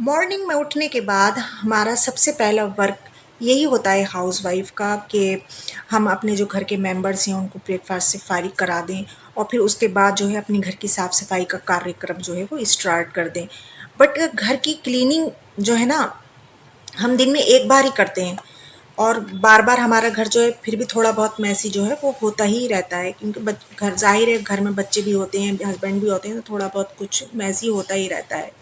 Morning में उठने के बाद हमारा सबसे पहला वर्क यही होता है हाउसवाइफ का कि हम अपने जो घर के मेंबर्स हैं उनको ब्रेकफास्ट से फारिग करा दें और फिर उसके बाद जो है अपनी घर की साफ़ सफाई का कार्यक्रम जो है वो स्टार्ट कर दें। बट घर की क्लीनिंग जो है ना, हम दिन में एक बार ही करते हैं और बार बार हमारा घर जो है फिर भी थोड़ा बहुत मैसी जो है वो होता ही रहता है, क्योंकि घर जाहिर है, घर में बच्चे भी होते हैं, हस्बैंड भी होते हैं, तो थोड़ा बहुत कुछ मैसी होता ही रहता है।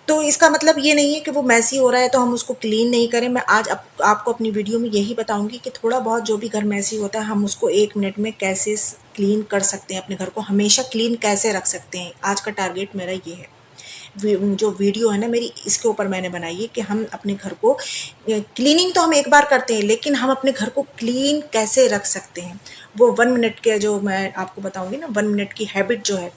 तो इसका मतलब ये नहीं है कि वो मैसी हो रहा है तो हम उसको क्लीन नहीं करें। मैं आज आपको अपनी वीडियो में यही बताऊंगी कि थोड़ा बहुत जो भी घर मैसी होता है हम उसको 1 मिनट में कैसे क्लीन कर सकते हैं, अपने घर को हमेशा क्लीन कैसे रख सकते हैं। आज का टारगेट मेरा ये है। जो वीडियो है ना मेरी, इसके ऊपर मैंने बनाई है कि हम अपने घर को क्लीनिंग तो हम एक बार करते हैं, लेकिन हम अपने घर को क्लीन कैसे रख सकते हैं। वो 1 मिनट के जो मैं आपको बताऊंगी ना, 1 मिनट की हैबिट जो है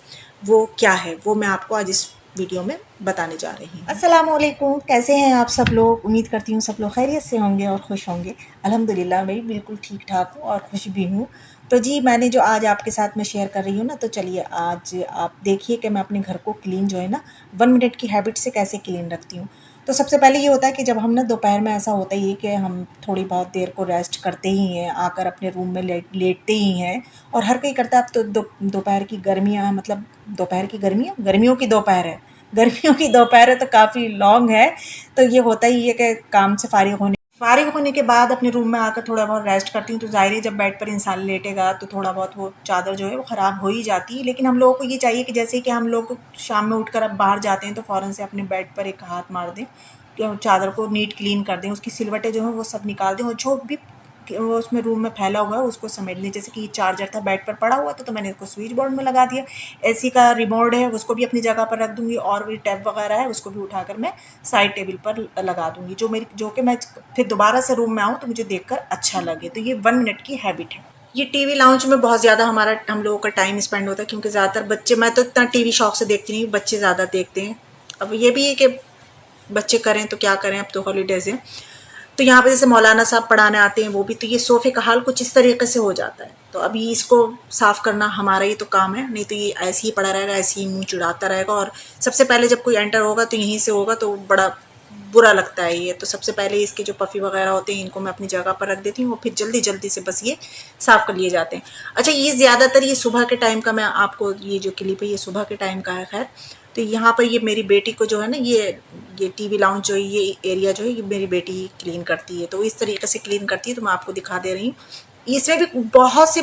वो क्या है, वो मैं आपको आज इस वीडियो में बताने जा रही हूँ। अस्सलाम वालेकुम, कैसे हैं आप सब लोग? उम्मीद करती हूँ सब लोग खैरियत से होंगे और खुश होंगे। अल्हम्दुलिल्लाह मैं भी बिल्कुल ठीक ठाक हूँ और खुश भी हूँ। तो जी, मैंने जो आज आपके साथ में शेयर कर रही हूँ ना, तो चलिए आज आप देखिए कि मैं अपने घर को क्लीन जो है ना 1 मिनट की हैबिट से कैसे क्लीन रखती हूँ। तो सबसे पहले ये होता है कि जब हम ना दोपहर में, ऐसा होता ही है कि हम थोड़ी बहुत देर को रेस्ट करते ही हैं, आकर अपने रूम में लेटते ही हैं और हर कोई करता है। अब तो दोपहर की गर्मियाँ, मतलब दोपहर की गर्मियाँ, गर्मियों की दोपहर है, गर्मियों की दोपहर है तो काफ़ी लॉन्ग है। तो ये होता ही है कि काम से फारिग होने के बाद अपने रूम में आकर थोड़ा बहुत रेस्ट करती हूँ। तो ज़ाहिर है जब बेड पर इंसान लेटेगा तो थोड़ा बहुत वो चादर जो है वो ख़राब हो ही जाती है। लेकिन हम लोगों को ये चाहिए कि जैसे कि हम लोग शाम में उठकर अब बाहर जाते हैं तो फ़ौरन से अपने बेड पर एक हाथ मार दें, कि चादर को नीट क्लीन कर दें, उसकी सिलवटें जो हैं वो सब निकाल दें और जो भी वो उसमें रूम में फैला हुआ है उसको समेट लें। जैसे कि ये चार्जर था बेड पर पड़ा हुआ था तो मैंने इसको स्विच बोर्ड में लगा दिया। एसी का रिमोट है उसको भी अपनी जगह पर रख दूँगी और भी टैब वगैरह है उसको भी उठाकर मैं साइड टेबल पर लगा दूँगी, जो कि मैं फिर दोबारा से रूम में आऊँ तो मुझे देखकर अच्छा लगे। तो ये 1 मिनट की हैबिट है। ये टीवी लाउंज में बहुत ज़्यादा हम लोगों का टाइम स्पेंड होता है, क्योंकि ज़्यादातर बच्चे, मैं तो इतना टीवी शौक से देखती नहीं, बच्चे ज़्यादा देखते हैं। अब ये भी है कि बच्चे करें तो क्या करें, अब तो हॉलीडेज़ हैं। तो यहाँ पे जैसे मौलाना साहब पढ़ाने आते हैं वो भी, तो ये सोफ़े का हाल कुछ इस तरीके से हो जाता है। तो अभी इसको साफ़ करना हमारा ही तो काम है, नहीं तो ये ऐसे ही पड़ा रहेगा, ऐसे ही मुँह चिढ़ाता रहेगा। और सबसे पहले जब कोई एंटर होगा तो यहीं से होगा, तो बड़ा बुरा लगता है ये। तो सबसे पहले इसके जो पफ़ी वगैरह होते हैं इनको मैं अपनी जगह पर रख देती हूँ और फिर जल्दी-जल्दी से बस ये साफ़ कर लिए जाते हैं। अच्छा, ये ज़्यादातर ये सुबह के टाइम का, मैं आपको ये जो क्लिप है ये सुबह के टाइम का है खैर। तो यहाँ पर ये मेरी बेटी को जो है ना, ये टीवी लाउंज जो है, ये एरिया जो है ये मेरी बेटी ही क्लीन करती है। तो इस तरीके से क्लीन करती है, तो मैं आपको दिखा दे रही हूँ। इसमें भी बहुत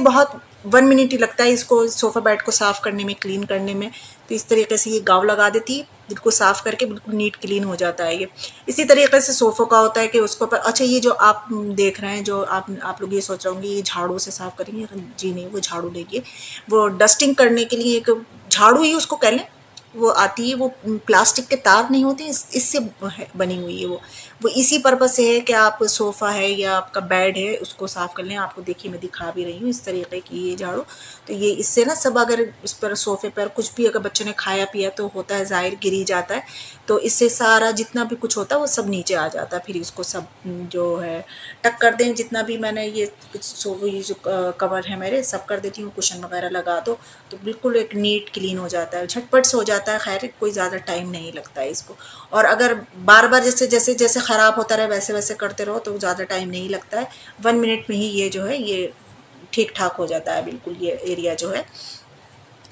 1 मिनट ही लगता है इसको, सोफ़ा बेड को साफ़ करने में, क्लीन करने में। तो इस तरीके से ये गाँव लगा देती है, बिल्कुल साफ़ करके बिल्कुल नीट क्लीन हो जाता है ये। इसी तरीके से सोफ़ों का होता है कि उसको पर, अच्छा ये जो आप देख रहे हैं, जो आप लोग ये सोच रहे होंगे ये झाड़ू से साफ़ करेंगे, जी नहीं, वो झाड़ू नहीं है। वो डस्टिंग करने के लिए एक झाड़ू ही उसको कह लें, वो आती है, वो प्लास्टिक के तार नहीं होते, इससे बनी हुई है वो इसी पर्पज़ से है कि आप सोफ़ा है या आपका बेड है उसको साफ़ कर लें। आपको देखिए मैं दिखा भी रही हूँ इस तरीके की ये झाड़ू। तो ये इससे ना सब, अगर इस पर सोफ़े पर कुछ भी अगर बच्चों ने खाया पिया तो होता है ज़ाहिर, गिर ही जाता है। तो इससे सारा जितना भी कुछ होता है वो सब नीचे आ जाता है। फिर इसको सब जो है टक कर दें, जितना भी मैंने ये ये जो कवर है मेरे सब कर देती हूँ, कुशन वगैरह लगा दो तो बिल्कुल एक नीट क्लीन हो जाता है, झटपट से हो जाता है। खैर कोई ज़्यादा टाइम नहीं लगता है इसको। और अगर बार बार जैसे जैसे जैसे ख़राब होता रहे वैसे वैसे करते रहो तो ज़्यादा टाइम नहीं लगता है। 1 मिनट में ही ये जो है ये ठीक ठाक हो जाता है बिल्कुल, ये एरिया जो है।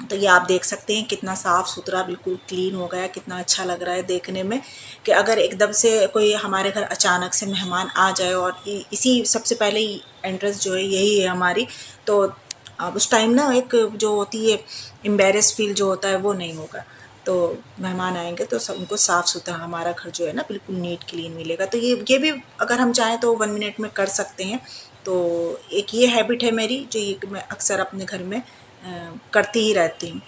तो ये आप देख सकते हैं कितना साफ़ सुथरा बिल्कुल क्लीन हो गया, कितना अच्छा लग रहा है देखने में। कि अगर एकदम से कोई हमारे घर अचानक से मेहमान आ जाए और इसी सबसे पहले ही एंट्रेंस जो है यही है हमारी, तो अब उस टाइम ना एक जो होती है एम्बेरस फील जो होता है वो नहीं होगा। तो मेहमान आएंगे तो सब उनको साफ़ सुथरा हमारा घर जो है ना बिल्कुल नीट क्लीन मिलेगा। तो ये भी अगर हम चाहें तो 1 मिनट में कर सकते हैं। तो एक ये हैबिट है मेरी जो ये मैं अक्सर अपने घर में करती ही रहती हूँ।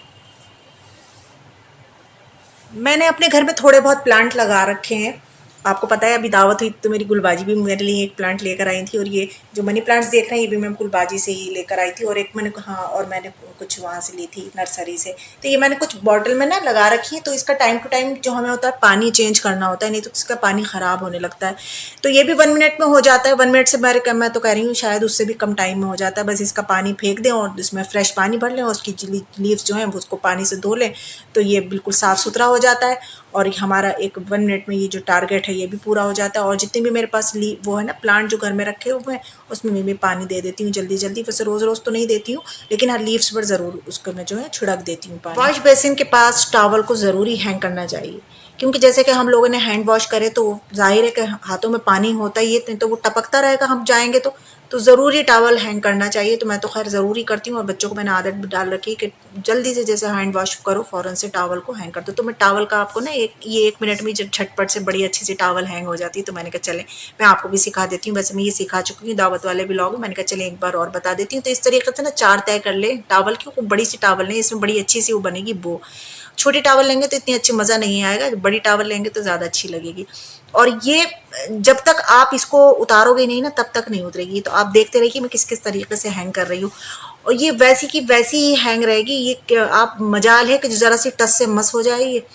मैंने अपने घर में थोड़े बहुत प्लांट लगा रखे हैं, आपको पता है अभी दावत हुई तो मेरी गुलबाजी भी मेरे लिए एक प्लांट लेकर आई थी, और ये जो मनी प्लांट्स देख रहे हैं ये भी मैं गुलबाजी से ही लेकर आई थी, और एक मैंने हाँ और मैंने कुछ वहाँ से ली थी नर्सरी से। तो ये मैंने कुछ बॉटल में ना लगा रखी है, तो इसका टाइम टू टाइम जो हमें होता है पानी चेंज करना होता है, नहीं तो इसका पानी ख़राब होने लगता है। तो ये भी 1 मिनट में हो जाता है, 1 मिनट से मैं तो कह रही हूँ शायद उससे भी कम टाइम में हो जाता है। बस इसका पानी फेंक दें और इसमें फ्रेश पानी भर लें और उसकी लीव्स जो हैं उसको पानी से धो लें, तो ये बिल्कुल साफ़ सुथरा हो जाता है। और हमारा एक 1 मिनट में ये जो टारगेट है ये भी पूरा हो जाता है। और जितने भी मेरे पास वो है ना प्लांट जो घर में रखे हुए हैं उसमें मैं पानी दे देती हूँ जल्दी जल्दी। वैसे रोज़ रोज़ तो नहीं देती हूँ, लेकिन हर लीव्स पर ज़रूर उसको मैं जो है छिड़क देती हूँ पानी। वॉश बेसिन के पास टॉवल को ज़रूरी हैंग करना चाहिए, क्योंकि जैसे कि हम लोगों ने हैंड वॉश करे तो जाहिर है कि हाथों में पानी होता ही है, तो वो टपकता रहेगा हम जाएंगे तो ज़रूरी टॉवल हैंग करना चाहिए। तो मैं तो खैर ज़रूरी करती हूँ, और बच्चों को मैंने आदत भी डाल रखी है कि जल्दी से जैसे हैंड वॉश करो फ़ौरन से टॉवल को हैंग कर दो। तो मैं टॉवल का आपको ना ये 1 मिनट में जब झटपट से बड़ी अच्छी सी टॉवल हैंग हो जाती है, तो मैंने कहा चलें मैं आपको भी सिखा देती हूँ। वैसे मैं ये सिखा चुकी हूँ दावत वाले ब्लॉग में, मैंने कहा चलें एक बार और बता देती हूँ। तो इस तरीके से ना 4 तय कर ले टॉवल की, वो बड़ी सी टॉवल नहीं, इसमें बड़ी अच्छी सी वो बनेगी वो। छोटी टावल लेंगे तो इतनी अच्छी मज़ा नहीं आएगा, बड़ी टावल लेंगे तो ज़्यादा अच्छी लगेगी। और ये जब तक आप इसको उतारोगे नहीं ना तब तक नहीं उतरेगी। तो आप देखते रहिए मैं किस किस तरीके से हैंग कर रही हूँ, और ये वैसी की वैसी ही हैंग रहेगी। ये आप मजाल है कि ज़रा सी टच से मस हो जाए ये।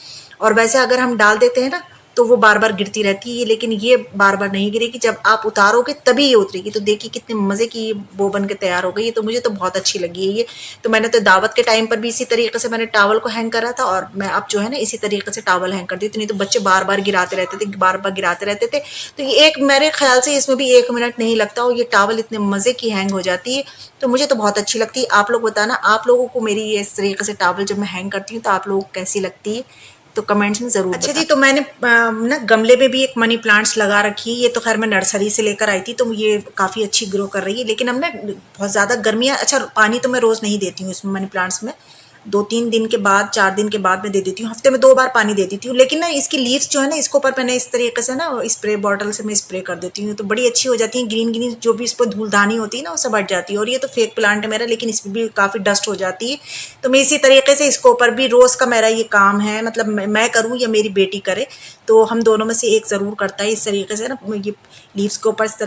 और वैसे अगर हम डाल देते हैं ना तो वो बार बार गिरती रहती है, लेकिन ये बार बार नहीं गिरेगी, जब आप उतारोगे तभी ये उतरेगी। तो देखिए कितने मज़े की ये वो बन के तैयार हो गई है। तो मुझे तो बहुत अच्छी लगी है ये। तो मैंने तो दावत के टाइम पर भी इसी तरीके से मैंने टॉवल को हैंग करा था, और मैं अब जो है ना इसी तरीके से टॉवल हैंग कर दी थी। नहीं तो बच्चे बार बार गिराते रहते थे, बार बार गिराते रहते थे। तो ये एक मेरे ख्याल से इसमें भी 1 मिनट नहीं लगता, और ये टॉवल इतने मज़े की हैंग हो जाती है। तो मुझे तो बहुत अच्छी लगती है। आप लोग बताना आप लोगों को मेरी ये इस तरीके से टॉवल जब मैं हैंग करती हूँ तो आप लोगों को कैसी लगती है, तो कमेंट्स में ज़रूर अच्छा जी। तो मैंने ना गमले में भी एक मनी प्लांट्स लगा रखी है। ये तो खैर मैं नर्सरी से लेकर आई थी, तो ये काफ़ी अच्छी ग्रो कर रही है। लेकिन अब ना बहुत ज़्यादा गर्मियाँ, अच्छा पानी तो मैं रोज़ नहीं देती हूँ इसमें मनी प्लांट्स में, 2-3 दिन के बाद 4 दिन के बाद मैं दे देती हूँ, हफ्ते में 2 बार पानी दे देती हूँ। लेकिन ना इसकी लीव्स जो है ना इसके ऊपर मैंने इस तरीके से ना स्प्रे बॉटल से मैं स्प्रे कर देती हूँ, तो बड़ी अच्छी हो जाती है। ग्रीन ग्रीन जो भी इस पर धूलदानी होती है ना वो सब हट जाती है। और ये तो फेक प्लांट है मेरा, लेकिन इसमें भी काफ़ी डस्ट हो जाती है। तो मैं इसी तरीके से इसके ऊपर भी रोज़ का मेरा ये काम है, मतलब मैं करूँ या मेरी बेटी करे, तो हम दोनों में से एक ज़रूर करता है। इस तरीके से ना ये लीव्स के ऊपर इस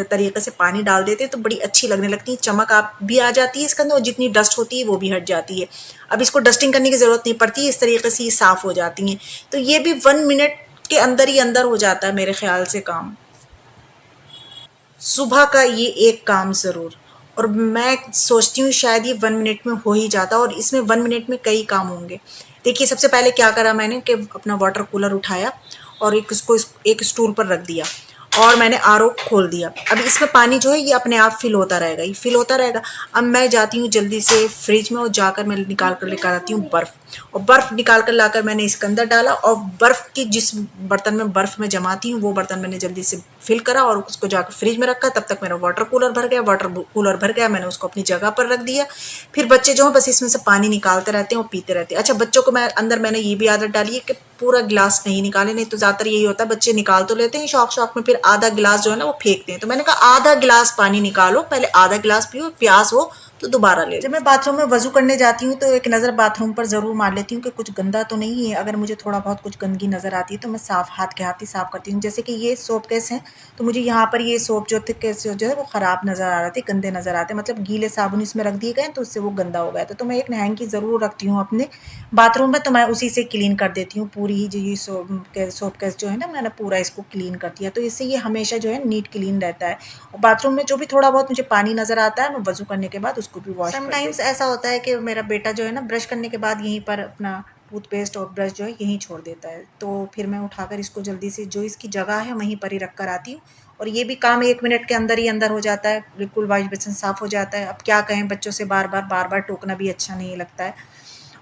तरीके से पानी डाल देते हैं तो बड़ी अच्छी लगने लगती है, चमक आप भी आ जाती है इसके अंदर, और जितनी डस्ट होती है वो भी हट जाती है। अब इसको डस्टिंग करने की ज़रूरत नहीं पड़ती, इस तरीके से ये साफ़ हो जाती हैं। तो ये भी 1 मिनट के अंदर ही अंदर हो जाता है मेरे ख्याल से काम। सुबह का ये एक काम ज़रूर, और मैं सोचती हूँ शायद ये 1 मिनट में हो ही जाता, और इसमें 1 मिनट में कई काम होंगे। देखिए सबसे पहले क्या करा मैंने कि अपना वाटर कूलर उठाया और एक स्टूल पर रख दिया, और मैंने आरओ खोल दिया। अब इसमें पानी जो है ये अपने आप फिल होता रहेगा, ये फिल होता रहेगा। अब मैं जाती हूँ जल्दी से फ्रिज में और जाकर मैं निकाल कर लेकर आती हूँ बर्फ़, और बर्फ़ निकाल कर लाकर मैंने इसके अंदर डाला, और बर्फ़ की जिस बर्तन में बर्फ़ में जमाती हूँ वो बर्तन मैंने जल्दी से फिल करा और उसको जाकर फ्रिज में रखा। तब तक मेरा वाटर कूलर भर गया, वाटर कूलर भर गया, मैंने उसको अपनी जगह पर रख दिया। फिर बच्चे जो हैं बस इसमें से पानी निकालते रहते हैं और पीते रहते हैं। अच्छा बच्चों को मैं अंदर मैंने ये भी आदत डाली है कि पूरा गिलास नहीं निकाले, नहीं तो ज़्यादातर यही होता है बच्चे निकाल तो लेते हैं शौक शौक में, फिर आधा गिलास जो है ना वो फेंकते हैं। तो मैंने कहा आधा गिलास पानी निकालो, पहले आधा गिलास पियो, प्यास हो तो दोबारा ले। जब मैं बाथरूम में वज़ू करने जाती हूँ तो एक नज़र बाथरूम पर ज़रूर मार लेती हूँ कि कुछ गंदा तो नहीं है। अगर मुझे थोड़ा बहुत कुछ गंदगी नज़र आती है तो मैं हाथ के हाथ ही साफ़ करती हूँ। जैसे कि ये सोप केस हैं, तो मुझे यहाँ पर ये सोप जो थे केस जो है वो ख़राब नज़र आ रहे थे, गंदे नज़र आते, मतलब गीले साबुन इसमें रख दिए गए तो उससे वो गंदा हो गया था। तो मैं एक हैंकी ज़रूर रखती हूँ अपने बाथरूम में, तो मैं उसी से क्लीन कर देती हूँ पूरी ही जो ये सोप केस जो है ना मैंने पूरा इसको क्लीन कर दिया। तो इससे ये हमेशा जो है नीट क्लीन रहता है। और बाथरूम में जो भी थोड़ा बहुत मुझे पानी नज़र आता है मैं वज़ू करने के बाद उसको भी वॉश कर देती हूँ। समटाइम्स ऐसा होता है कि मेरा बेटा जो है ना ब्रश करने के बाद यहीं पर अपना टूथपेस्ट और ब्रश जो है यहीं छोड़ देता है, तो फिर मैं उठाकर इसको जल्दी से जो इसकी जगह है वहीं पर ही रख कर आती हूँ। और ये भी काम 1 मिनट के अंदर ही अंदर हो जाता है, बिल्कुल वॉश बेसिन साफ़ हो जाता है। अब क्या कहें, बच्चों से बार बार टोकना भी अच्छा नहीं लगता है।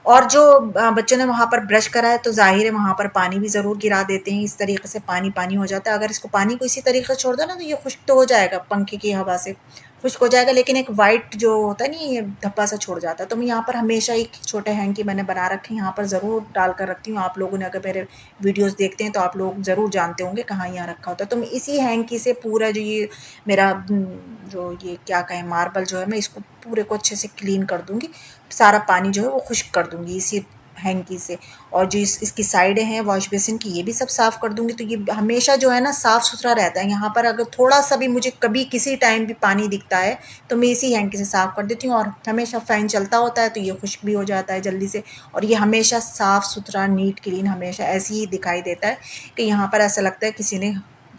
और जो बच्चों ने वहाँ पर ब्रश करा है तो ज़ाहिर है वहाँ पर पानी भी ज़रूर गिरा देते हैं, इस तरीके से पानी पानी हो जाता है। अगर इसको पानी को इसी तरीके से छोड़ दो ना तो ये खुश्क तो हो जाएगा, पंखे की हवा से खुश्क हो जाएगा, लेकिन एक वाइट जो होता है नहीं ये धब्बा सा छोड़ जाता है। तो मैं यहाँ पर हमेशा एक छोटे हैंकी मैंने बना रखे हैं, यहाँ पर ज़रूर डाल कर रखती हूँ। आप लोगों ने अगर मेरे वीडियोज़ देखते हैं तो आप लोग ज़रूर जानते होंगे कहाँ यहाँ रखा होता है। तो मैं इसी हैंकी से पूरा जो ये मेरा जो ये क्या कहें मार्बल जो है मैं इसको पूरे को अच्छे से क्लीन कर दूँगी, सारा पानी जो है वो खुश्क कर दूँगी इसी हैंकी से। और जो इसकी साइडें हैं वॉश बेसिन की, ये भी सब साफ़ कर दूँगी। तो ये हमेशा जो है ना साफ़ सुथरा रहता है। यहाँ पर अगर थोड़ा-सा भी मुझे कभी किसी टाइम भी पानी दिखता है तो मैं इसी हैंकी से साफ़ कर देती हूँ। और हमेशा फ़ैन चलता होता है तो ये खुश्क भी हो जाता है जल्दी से। और ये हमेशा साफ़ सुथरा, नीट क्लीन हमेशा ऐसे ही दिखाई देता है कि यहाँ पर ऐसा लगता है किसी ने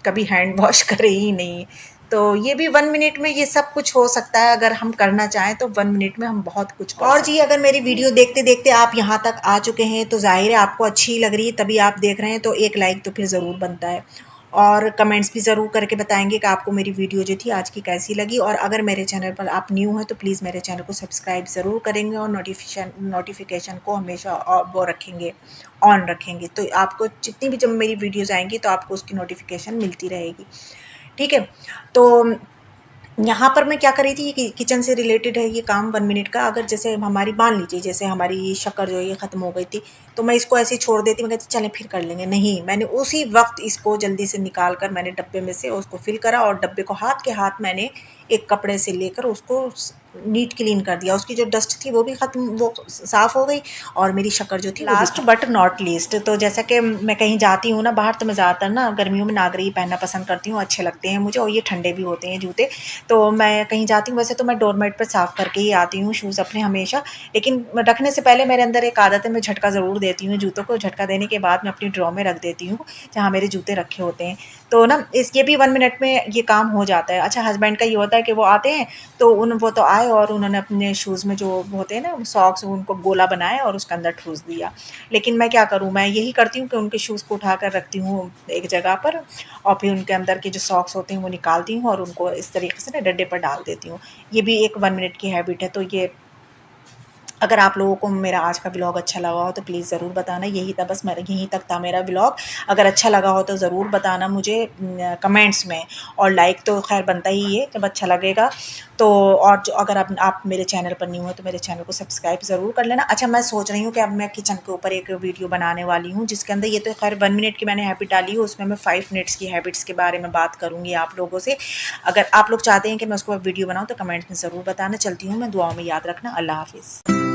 कभी हैंड वॉश करे ही नहीं। तो ये भी 1 मिनट में ये सब कुछ हो सकता है, अगर हम करना चाहें तो 1 मिनट में हम बहुत कुछ कर सकते हैं। और जी, अगर मेरी वीडियो देखते-देखते आप यहाँ तक आ चुके हैं तो ज़ाहिर है आपको अच्छी लग रही है, तभी आप देख रहे हैं, तो एक लाइक तो फिर ज़रूर बनता है। और कमेंट्स भी ज़रूर करके बताएँगे कि आपको मेरी वीडियो जो थी आज की कैसी लगी। और अगर मेरे चैनल पर आप न्यू हैं तो प्लीज़ मेरे चैनल को सब्सक्राइब ज़रूर करेंगे और नोटिफ़िकेशन को हमेशा वो रखेंगे, ऑन रखेंगे। तो आपको जितनी भी जब मेरी वीडियोज़ आएँगी तो आपको उसकी नोटिफ़िकेशन मिलती रहेगी। ठीक है? तो यहाँ पर मैं क्या कर रही थी कि किचन से रिलेटेड है ये काम 1 मिनट का। अगर जैसे हमारी मान लीजिए जैसे हमारी शक्कर जो है ये ख़त्म हो गई थी, तो मैं इसको ऐसे ही छोड़ देती, मैं कहती चलें फिर कर लेंगे। नहीं, मैंने उसी वक़्त इसको जल्दी से निकाल कर मैंने डब्बे में से उसको फ़िल करा और डब्बे को हाथ के हाथ मैंने एक कपड़े से लेकर उसको नीट क्लीन कर दिया। उसकी जो डस्ट थी वो भी ख़त्म, वो साफ़ हो गई और मेरी शक्कर जो थी लास्ट बट नॉट लीस्ट, तो जैसा कि मैं कहीं जाती हूँ ना बाहर, तो मैं ज़्यादातर ना गर्मियों में नागरी पहनना पसंद करती हूँ, अच्छे लगते हैं मुझे और ये ठंडे भी होते हैं जूते। तो मैं कहीं जाती हूँ वैसे तो मैं डोरमेट पर साफ़ करके ही आती हूँ शूज़ अपने हमेशा, लेकिन रखने से पहले मेरे अंदर एक आदत है, मैं झटका ज़रूर देती हूँ जूतों को। झटका देने के बाद मैं अपनी ड्रॉ में रख देती हूँ जहाँ मेरे जूते रखे होते हैं। तो ना ये भी 1 मिनट में ये काम हो जाता है। अच्छा, हस्बैंड का ये होता है कि वो आते हैं तो वो तो आए और उन्होंने अपने शूज़ में जो होते हैं ना सॉक्स, उनको गोला बनाया और उसके अंदर ठूस दिया। लेकिन मैं क्या करूँ, मैं यही करती हूँ कि उनके शूज़ को उठा कर रखती हूँ एक जगह पर और फिर उनके अंदर के जो सॉक्स होते हैं वो निकालती हूँ और उनको इस तरीके से ना डंडे पर डाल देती हूँ। ये भी एक 1 मिनट की हैबिट है। तो ये, अगर आप लोगों को मेरा आज का व्लॉग अच्छा लगा हो तो प्लीज़ ज़रूर बताना। यही था, बस मेरा यहीं तक था मेरा व्लॉग। अगर अच्छा लगा हो तो ज़रूर बताना मुझे कमेंट्स में। और लाइक तो ख़ैर बनता ही है जब अच्छा लगेगा। तो और जो, अगर आप मेरे चैनल पर न्यू हो तो मेरे चैनल को सब्सक्राइब ज़रूर कर लेना। अच्छा, मैं सोच रही हूँ कि अब मैं किचन के ऊपर एक वीडियो बनाने वाली हूँ जिसके अंदर, ये तो ख़ैर 1 मिनट की मैंने हैबिट डाली है, उसमें मैं 5 मिनट्स की हैबिट्स के बारे में बात करूँगी आप लोगों से। अगर आप लोग चाहते हैं कि मैं उसको वीडियो बनाऊँ तो कमेंट्स में ज़रूर बताना। चलती हूँ मैं, दुआओं में याद रखना। अल्लाह हाफ़िज़।